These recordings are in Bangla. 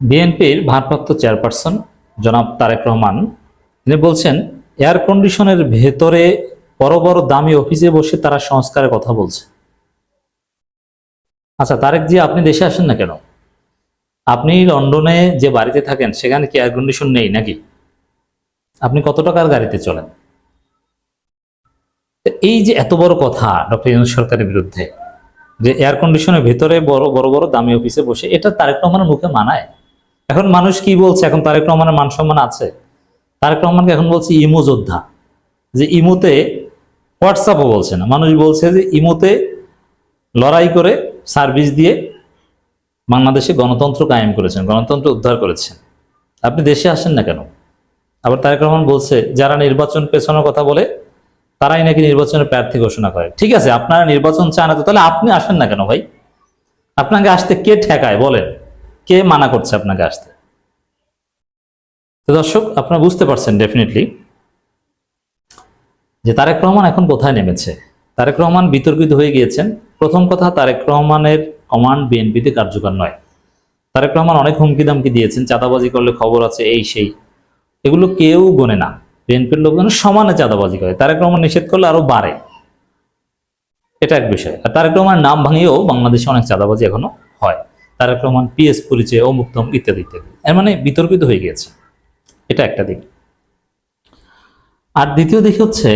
বিএনপির ভারপ্রাপ্ত চেয়ারপারসন জনাব তারেক রহমান তিনি বলছেন, এয়ার কন্ডিশনের ভেতরে বড় বড় দামি অফিসে বসে তারা সংস্কারের কথা বলছে। আচ্ছা তারেক জি, আপনি দেশে আসেন না কেন? আপনি লন্ডনে যে বাড়িতে থাকেন সেখানে কি এয়ার কন্ডিশন নেই নাকি? আপনি কত টাকার গাড়িতে চলেন? এই যে এত বড় কথা ডক্টর ইউনূস সরকারের বিরুদ্ধে, যে এয়ার কন্ডিশনের ভেতরে বড় বড় বড় দামি অফিসে বসে, এটা তারেক রহমানের মুখে মানায়? এখন মানুষ কি বলছে, এখন তারেক রহমানের মান সম্মান আছে? তারেক রহমানকে এখন বলছে ইমো যোদ্ধা। যে ইমোতে, হোয়াটসঅ্যাপও বলছে না, মানুষ বলছে যে ইমোতে লড়াই করে সার্ভিস দিয়ে বাংলাদেশে গণতন্ত্র কায়েম করেছেন, গণতন্ত্র উদ্ধার করেছেন। আপনি দেশে আসেন না কেন? আবার তারেক রহমান বলছে যারা নির্বাচন পেছানোর কথা বলে তারাই নাকি নির্বাচনের প্রার্থী ঘোষণা করে। ঠিক আছে, আপনারা নির্বাচন চান না তো তাহলে আপনি আসেন না কেন ভাই? আপনাকে আসতে কে ঠেকায় বলেন? কে মানা করছে আপনাকে আসতে? তো দর্শক, আপনারা বুঝতে পারছেন ডেফিনেটলি যে তারেক রহমান এখন কোথায় নেমেছে। তারেক রহমান বিতর্কিত হয়ে গিয়েছেন। প্রথম কথা, তারেক রহমানের কমান্ড বিএনপিতে কার্যকর নয়। তারেক রহমান অনেক হুমকি দামকি দিয়েছেন, চাঁদাবাজি করলে খবর আছে, এই সেই, এগুলো কেউ গোনে না। বিএনপির লোকজন সমানে চাঁদাবাজি করে, তারেক রহমান নিষেধ করলে আরো বাড়ে, এটা এক বিষয়। আর তারেক রহমানের নাম ভাঙিয়েও বাংলাদেশে অনেক চাঁদাবাজি এখনো হয়। তারেক রহমান পিএস পরিচয়, অমুক তমুক ইত্যাদি ইত্যাদি, এর মানে বিতর্কিত হয়ে গিয়েছে, এটা একটা দিক। আর দ্বিতীয় দিক হচ্ছে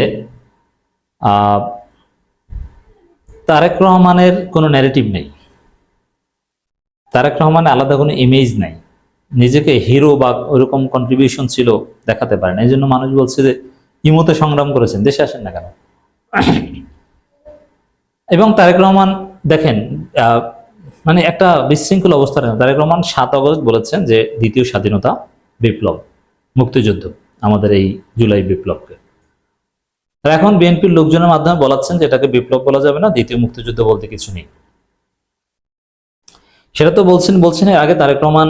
তারেক রহমানের কোনো ন্যারেটিভ নেই, তারেক রহমানের আলাদা কোনো ইমেজ নাই, নিজেকে হিরো বা ওইরকম কন্ট্রিবিউশন ছিল দেখাতে পারেন। এই জন্য মানুষ বলছে যে ইমোতে সংগ্রাম করেছেন, দেশে আসেন না কেন? এবং তারেক রহমান দেখেন, মানে একটা বিশৃঙ্খল অবস্থা। তারেক রহমান 7 আগস্ট বলেছেন যে দ্বিতীয় স্বাধীনতা বিপ্লব, মুক্তিযুদ্ধ, আমাদের এই জুলাই বিপ্লবকে। আর এখন বিএনপির লোকজনের মাধ্যমে বলাচ্ছেন যে এটাকে বিপ্লব বলা যাবে না, দ্বিতীয় মুক্তিযুদ্ধ বলতে কিছু নেই। সেটা তো বলছেন এর আগে তারেক রহমান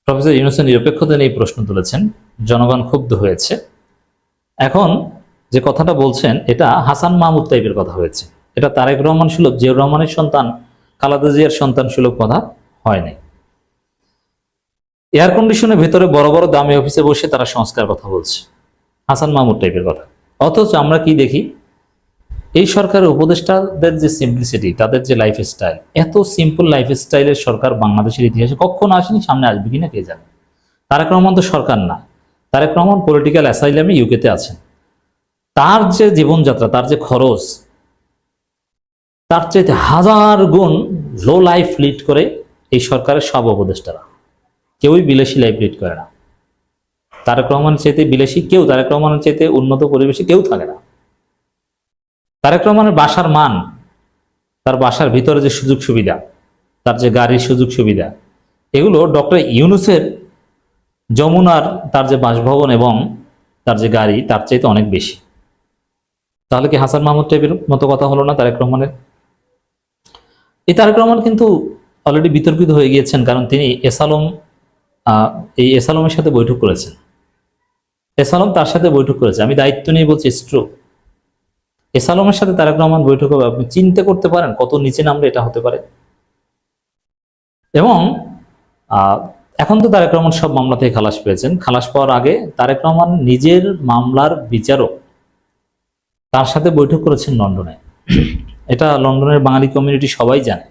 প্রফেসর ইউনূসের নিরপেক্ষতা নিয়ে প্রশ্ন তুলেছেন, জনগণ ক্ষুব্ধ হয়েছে। এখন যে কথাটা বলছেন এটা হাসান মাহমুদ টাইপের কথা হয়েছে, এটা তারেক রহমান সুলভ, জিয়াউর রহমানের সন্তান, খালেদা জিয়ার সন্তান সুলভ কথা হয় নাই। এয়ার কন্ডিশনের ভেতরে বড় বড় দামি অফিসে বসে তারা সংস্কার কথা বলছে, হাসান মাহমুদ টাইপের কথা। অথচ আমরা কি দেখি, এই সরকারের উপদেষ্টাদের যে সিম্পলিসিটি, তাদের যে লাইফ স্টাইল, এত সিম্পল লাইফ স্টাইলের সরকার বাংলাদেশের ইতিহাসে কখনো আসেনি, সামনে আসবে কিনা কে জানে। তারেক রহমান তো সরকার না, তারেক রহমান পলিটিক্যাল অ্যাসাইলামে ইউকেতে আছেন। তার যে জীবনযাত্রা, তার যে খরচ, তার চাইতে 1000 গুণ লো লাইফ লিড করে এই সরকারের সব উপদেষ্টারা। কেউই বিলাসী লাইফ লিড করে না। তারেক রহমানের চাইতে বিলাসী কেউ, তারেক রহমানের চাইতে উন্নত পরিবেশে কেউ থাকে না। তারেক রহমানের বাসার মান, তার বাসার ভিতরে যে সুযোগ সুবিধা, তার যে গাড়ির সুযোগ সুবিধা, এগুলো ডক্টর ইউনূসের যমুনার তার যে বাসভবন এবং তার যে গাড়ি, তার চাইতে অনেক বেশি। তাহলে কি হাসান মাহমুদ টাইপের মতো কথা হলো না তারেক রহমানের? এই তারেক রহমান কিন্তু অলরেডি বিতর্কিত হয়ে গিয়েছেন, কারণ তিনি এসালমের সাথে বৈঠক করেছেন। এসালম তার সাথে বৈঠক করেছে, আমি দায়িত্ব নিয়ে বলছি, স্ট্রো এসালমের সাথে তারেক রহমান বৈঠক হবে। আপনি চিন্তা করতে পারেন কত নিচে নামলে এটা হতে পারে। এবং এখন তো তারেক রহমান সব মামলা থেকে খালাস পেয়েছেন। খালাস পাওয়ার আগে তারেক রহমান নিজের মামলার বিচারক তার সাথে বৈঠক করেছেন লন্ডনে। এটা লন্ডনের বাঙালি কমিউনিটি সবাই জানে,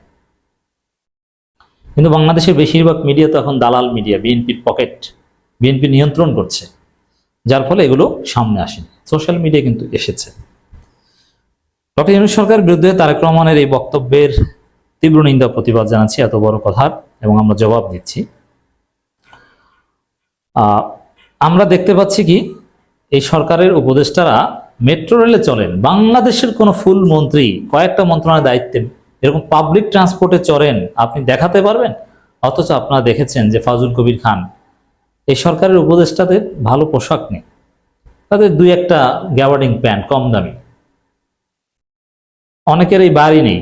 কিন্তু বাংলাদেশের বেশিরভাগ মিডিয়া তো এখন দালাল মিডিয়া, বিএনপির পকেট, বিএনপি নিয়ন্ত্রণ করছে, যার ফলে এগুলো সামনে আসেনি। সোশ্যাল মিডিয়া কিন্তু এসেছে। ডক্টর ইউনূস সরকারের বিরুদ্ধে তারেক রহমানের এই বক্তব্যের তীব্র নিন্দা প্রতিবাদ জানাচ্ছি, এত বড় কথার, এবং আমরা জবাব দিচ্ছি। আমরা দেখতে পাচ্ছি কি, এই সরকারের উপদেষ্টারা মেট্রো রেলে চলেন, বাংলাদেশের কোনো ফুল মন্ত্রী কয়েকটা মন্ত্রণালয়ের দায়িত্বে এরকম পাবলিক ট্রান্সপোর্টে চড়েন আপনি দেখাতে পারবেন? অথচ আপনারা দেখেছেন যে ফাজুল কবির খান, এই সরকারের উপদেষ্টাদের ভালো পোশাক নেই, তাদের 2-1টা গ্যাবার্ডিং প্যান্ট কম দামি, অনেকের এই বাড়ি নেই,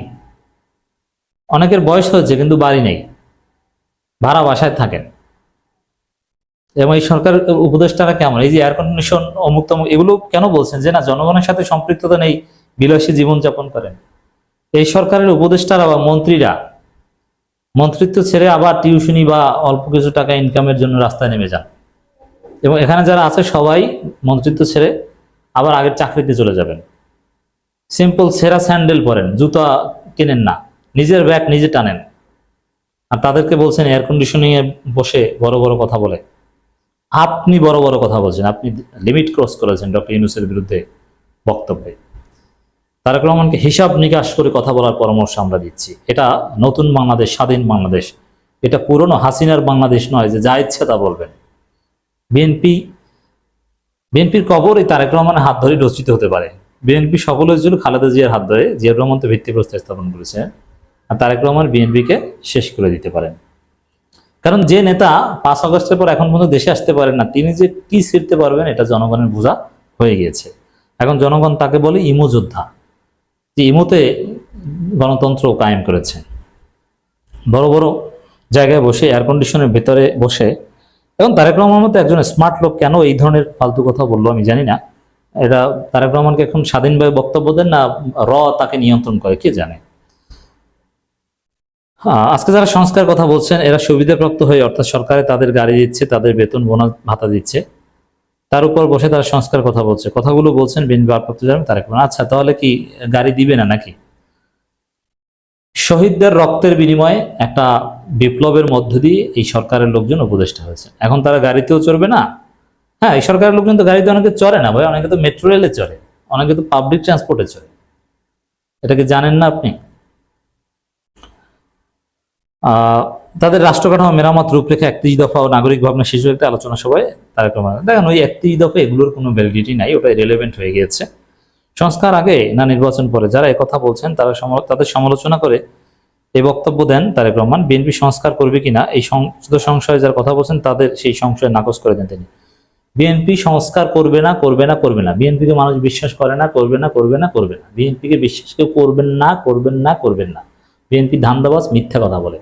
অনেকের বয়স হয়েছে কিন্তু বাড়ি নেই, ভাড়া বাসায় থাকেন। এবং এই সরকারের উপদেষ্টারা কেমন, এই যে এয়ার কন্ডিশন অমুক তমুক, এগুলো কেন বলছেন যে না জনগণের সাথে সম্পৃক্ততা নেই, বিলাসী জীবনযাপন করেন? এই সরকারের উপদেষ্টারা বা মন্ত্রিত্ব ছেড়ে আবার টিউশনি বা অল্প কিছু টাকা ইনকামের জন্য রাস্তায় নেমে যান, এবং এখানে যারা আছে সবাই মন্ত্রিত্ব ছেড়ে আবার আগের চাকরিতে চলে যাবেন। সিম্পল ছেঁড়া স্যান্ডেল পরেন, জুতা কেনেন না, নিজের ব্যাগ নিজে টানেন, আর তাদেরকে বলছেন এয়ার কন্ডিশনিং এ বসে বড় বড় কথা বলে। আপনি বড় বড় কথা বলছেন, আপনি লিমিট ক্রস করেছেন ডক্টর ইউনূসের বিরুদ্ধে বক্তব্যে। তারেক রহমানকে হিসাব নিকাশ করে কথা বলার পরামর্শ আমরা দিচ্ছি। এটা নতুন বাংলাদেশ, স্বাধীন বাংলাদেশ, এটা পুরনো হাসিনার বাংলাদেশ নয় যে যা ইচ্ছে তা বলবেন। বিএনপির কবর এই তারেক রহমানের হাত ধরে রচিত হতে পারে। বিএনপি সফল হয়েছিল খালেদা জিয়ার হাত ধরে, জিয়াউর রহমান তো ভিত্তিপ্রস্তর স্থাপন করেছে, আর তারেক রহমান বিএনপিকে শেষ করে দিতে পারেন। কারণ যে নেতা 5 আগস্টের পর এখন পর্যন্ত দেশে আসতে পারেন না, তিনি যে কি ছিঁড়তে পারবেন এটা জনগণের বোঝা হয়ে গিয়েছে। এখন জনগণ তাকে বলে ইমো যোদ্ধা, যে ইমোতে গণতন্ত্র কায়েম করেছে। বড় বড় জায়গায় বসে এয়ার কন্ডিশনের ভেতরে বসে, এখন তারেক রহমান মতো একজন স্মার্ট লোক কেন এই ধরনের ফালতু কথা বললো আমি জানি না। এটা তারেক রহমানকে এখন স্বাধীনভাবে বক্তব্য দেন না তাকে নিয়ন্ত্রণ করে কে জানে। হ্যাঁ, আজকে যারা সংস্কার কথা বলছেন এরা সুবিধাপ্রাপ্ত হয়ে, অর্থাৎ সরকারে তাদের গাড়ি দিচ্ছে, তাদের বেতন বোনাস ভাতা দিচ্ছে, তার উপর বসে তারা সংস্কার কথা বলছে। কথাগুলো বলছেন বিএনপি ভারপ্রাপ্ত চেয়ারম্যান তারেক রহমান। আচ্ছা, তাহলে কি গাড়ি দিবে না নাকি? শহীদদের রক্তের বিনিময়ে একটা বিপ্লবের মধ্য দিয়ে এই সরকারের লোকজন উপদেষ্টা হয়েছে, এখন তারা গাড়িতেও চড়বে না? হ্যাঁ, এই সরকারের লোকজন তো গাড়িতে অনেকে চড়ে না ভাই, অনেকে তো মেট্রো রেলে চড়ে, অনেকে তো পাবলিক ট্রান্সপোর্টে চড়ে। এটাকে জানেন না আপনি? তাদের রাষ্ট্র কাঠামো মেরামত রূপরেখা 31 দফা ও নাগরিক ভাবনা শিশু একটা আলোচনা সভায় তারেক রহমান দেখেন ওই 31 দফা এগুলোর কোনো ভ্যালিডিটি নাই, ওটা রেলেভেন্ট হয়ে গিয়েছে। সংস্কার আগে না নির্বাচন পরে, যারা একথা বলছেন তারা তাদের সমালোচনা করে এই বক্তব্য দেন তারেক রহমান। বিএনপি সংস্কার করবে কিনা এই সংশয়ে যার কথা বলছেন তাদের সেই সংশয় নাকচ করে দেন তিনি। বিএনপি সংস্কার করবে না, করবে না, করবে না। বিএনপিকে মানুষ বিশ্বাস করে না, করবে না, করবে না, করবে না। বিএনপিকে বিশ্বাস কেউ করবেন না, করবেন না, করবেন না। বিএনপি ধান্দাবাজ, মিথ্যা কথা বলে।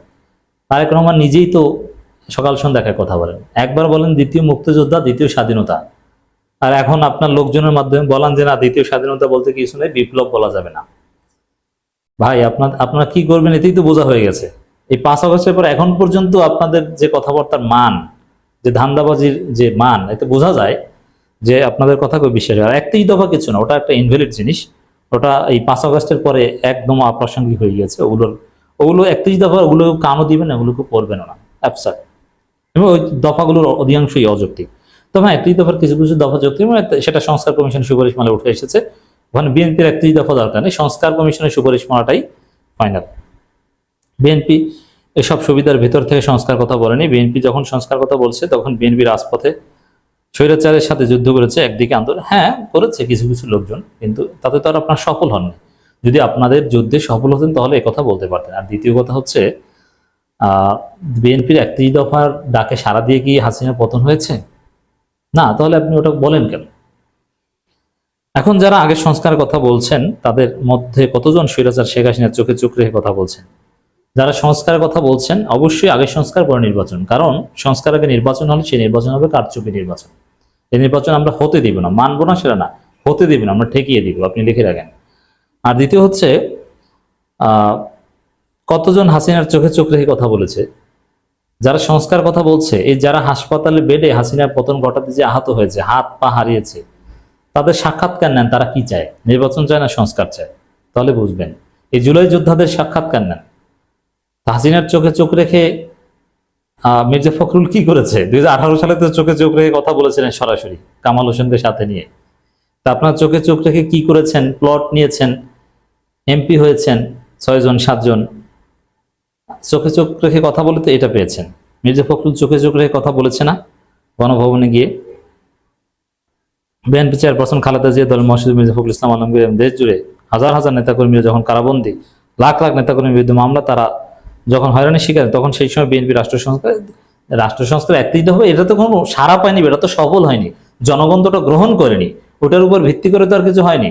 তারেক রহমান নিজেই তো সকাল সন্ধ্যায় কথা বলেন, একবার বলেন দ্বিতীয় মুক্তিযোদ্ধা, দ্বিতীয় স্বাধীনতা, আর এখন আপনার লোকজনের মাধ্যমে বলেন যে না দ্বিতীয় স্বাধীনতা বলতে কিছু নেই, বিপ্লব বলা যাবে না। ভাই আপনারা কি করবেন এতেই তো বোঝা হয়ে গেছে। এই 5 আগস্টের পর এখন পর্যন্ত আপনাদের যে কথাবার্তার মান, যে ধান্দাবাজির যে মান, এতে বোঝা যায় যে আপনাদের কথা কেউ বিশ্বাস করে। 31 দফা কিছু না, ওটা একটা ইনভ্যালিড জিনিস, ওটা এই 5 আগস্টের পরে একদম অপ্রাসঙ্গিক হয়ে গেছে। ওগুলো 31 দফা, ওগুলো কানও দিবেন না, ওগুলোকে পড়বেন না, অ্যাবসার্ড। এবং ওই দফাগুলোর অধিকাংশই অযৌক্তিক। তবে হ্যাঁ, 31 দফার কিছু কিছু দফা যৌক্তিক, সেটা সংস্কার কমিশনের সুপারিশ মালা উঠে এসেছে। ওখানে বিএনপির 31 দফা দরকার নেই, সংস্কার কমিশনের সুপারিশ মালাটাই ফাইনাল। বিএনপি এসব সুবিধার ভিতর থেকে সংস্কার কথা বলেনি। বিএনপি যখন সংস্কার কথা বলছে তখন বিএনপি রাজপথে স্বৈরাচারের সাথে যুদ্ধ করেছে, একদিকে আন্দোলন হ্যাঁ করেছে কিছু কিছু লোকজন, কিন্তু তাতে তো আর আপনার সফল হননি। যদি আপনাদের যুদ্ধে সফল হতেন তাহলে একথা বলতে পারতেন। আর দ্বিতীয় কথা হচ্ছে, বিএনপির 31 দফার ডাকে সাড়া দিয়ে কি হাসিনার পতন হয়েছে? না, তাহলে আপনি ওটা বলেন কেন? এখন যারা আগে সংস্কারের কথা বলছেন তাদের মধ্যে কতজন স্বৈরাচার শেখ হাসিনার চোখে চোখ রেখে কথা বলছেন? যারা সংস্কারের কথা বলছেন অবশ্যই আগে সংস্কার পরে নির্বাচন, কারণ সংস্কার আগে নির্বাচন হলে সেই নির্বাচন হবে কারচুপি নির্বাচন। এই নির্বাচন আমরা হতে দিব না, মানবো না সেটা না, হতে দিব না, আমরা ঠেকিয়ে দিব, আপনি লিখে রাখেন। আর দ্বিতীয় হচ্ছে, কতজন হাসিনার চোখে চোখ রেখে কথা বলেছে? যারা সংস্কার কথা বলছে, এই যারা হাসপাতালে বেডে হাসিনার পতন ঘটাতে যে আহত হয়েছে, হাত পা হারিয়েছে, তাদের সাক্ষাৎকার নেন। তারা কি চায়? নির্বাচন চায় না সংস্কার চায়? তাহলে বুঝবেন। এই জুলাই যোদ্ধাদের সাক্ষাৎকার নেন। হাসিনার চোখে চোখ রেখে মির্জা ফখরুল কি করেছে? 2018 সালে তো চোখে চোখ রেখে কথা বলেছিলেন সরাসরি কামাল হোসেনকে সাথে নিয়ে। তা আপনার চোখে চোখ রেখে কি করেছেন? প্লট নিয়েছেন, এমপি হয়েছেন 6 জন 7 জন, চোখে চোখ রেখে কথা বলে তো এটা পেয়েছেন। মির্জা ফখরুল চোখে চোখ রেখে কথা বলেছে না গণভবনে গিয়ে? বিএনপি চেয়ারপারসন খালেদা জিয়া, দল মহাসচিব মির্জা ফখরুল ইসলাম আলমগীর, দেশ জুড়ে হাজার হাজার নেতাকর্মীরা যখন কারাবন্দী, লাখ লাখ নেতাকর্মীর বিরুদ্ধে মামলা, তারা যখন হয়রানির শিকার, তখন সেই সময় বিএনপি রাষ্ট্র সংস্কার 31 দফা এটা তো কোনো সারা পায়নি, এটা তো সফল হয়নি, জনগণ তো ওটা গ্রহণ করেনি, ওটার উপর ভিত্তি করে তো আর কিছু হয়নি।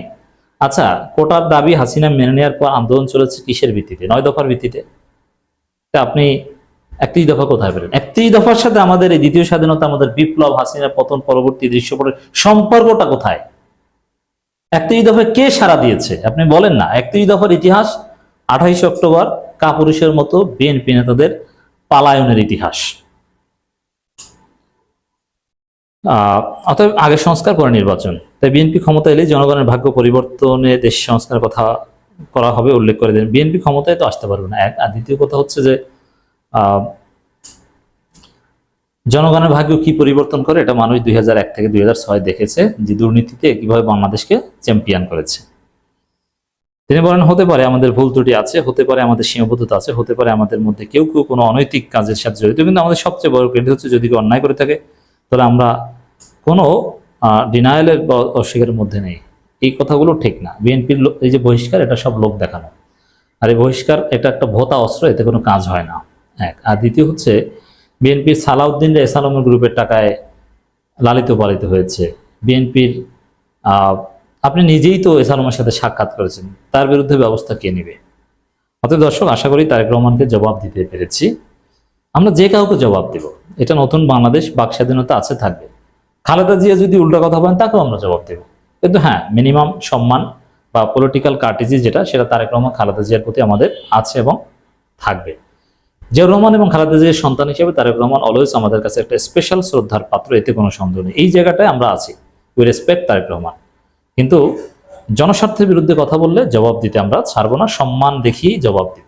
আচ্ছা, কোটার দাবি হাসিনা মেনে নেওয়ার পর আন্দোলন চলেছে কিসের ভিত্তিতে? 9 দফার ভিত্তিতে। তা আপনি 31 দফা কোথায় পেলেন? 31 দফার সাথে আমাদের এই দ্বিতীয় স্বাধীনতা, আমাদের বিপ্লব, হাসিনার পতন পরবর্তী দৃশ্যপটের সম্পর্কটা কোথায়? 31 দফায় কে সাড়া দিয়েছে আপনি বলেন না? 31 দফার ইতিহাস 28 অক্টোবর কাপুরুষের মতো বিএনপি নেতাদের পালায়নের ইতিহাস। অতএব আগে সংস্কার পরে নির্বাচন। তাই বিএনপি ক্ষমতা এলে জনগণের ভাগ্য পরিবর্তনে দেশ সংস্কারের কথা করা হবে উল্লেখ করে দেন। বিএনপি ক্ষমতায় তো আসতে পারবে না, এক। আর দ্বিতীয় কথা হচ্ছে যে জনগণের ভাগ্য কি পরিবর্তন করে এটা মানুষ 2001 থেকে 2006 দেখেছে, যে দুর্নীতিতে কিভাবে বাংলাদেশকে চ্যাম্পিয়ন করেছে। তিনি বলেন, হতে পারে আমাদের ভুল ত্রুটি আছে, হতে পারে আমাদের সীমাবদ্ধতা আছে, হতে পারে আমাদের মধ্যে কেউ কেউ কোনো অনৈতিক কাজের সাথে জড়িত, কিন্তু আমাদের সবচেয়ে বড় ক্রেডিট হচ্ছে যদি কেউ অন্যায় করে থাকে তাহলে আমরা কোনো ডিনায়ালের বা অস্বীকারের মধ্যে নেই। এই কথাগুলো ঠিক না। বিএনপির এই যে বহিষ্কার, এটা সব লোক দেখানো, আর এই বহিষ্কার এটা একটা ভোতা অস্ত্র, এতে কোনো কাজ হয় না, এক। আর দ্বিতীয় হচ্ছে বিএনপির সালাউদ্দিন এস আলমের গ্রুপের টাকায় লালিত পালিত হয়েছে। বিএনপির আপনি নিজেই তো এস আলমের সাথে সাক্ষাৎ করেছেন, তার বিরুদ্ধে ব্যবস্থা কে নেবে? অতএব দর্শক, আশা করি তারেক রহমানকে জবাব দিতে পেরেছি। আমরা যে কাউকে জবাব দেব, এটা নতুন বাংলাদেশ, বাক স্বাধীনতা আছে, থাকবে। খালেদা জিয়া যদি উল্টা কথা বলেন তাকেও আমরা জবাব দেব, কিন্তু হ্যাঁ, মিনিমাম সম্মান বা পলিটিক্যাল কার্টিজি যেটা, সেটা তারেক রহমান খালেদা জিয়ার প্রতি আমাদের আছে এবং থাকবে। জিয়াউর রহমান এবং খালেদা জিয়ার সন্তান হিসেবে তারেক রহমান অলওয়েজ আমাদের কাছে একটা স্পেশাল শ্রদ্ধার পাত্র, এতে কোনো সন্দেহ নেই। এই জায়গাটায় আমরা আছি, উই রেসপেক্ট তারেক রহমান, কিন্তু জনস্বার্থের বিরুদ্ধে কথা বললে জবাব দিতে আমরা ছাড়বো না, সম্মান দেখিয়েই জবাব দিব।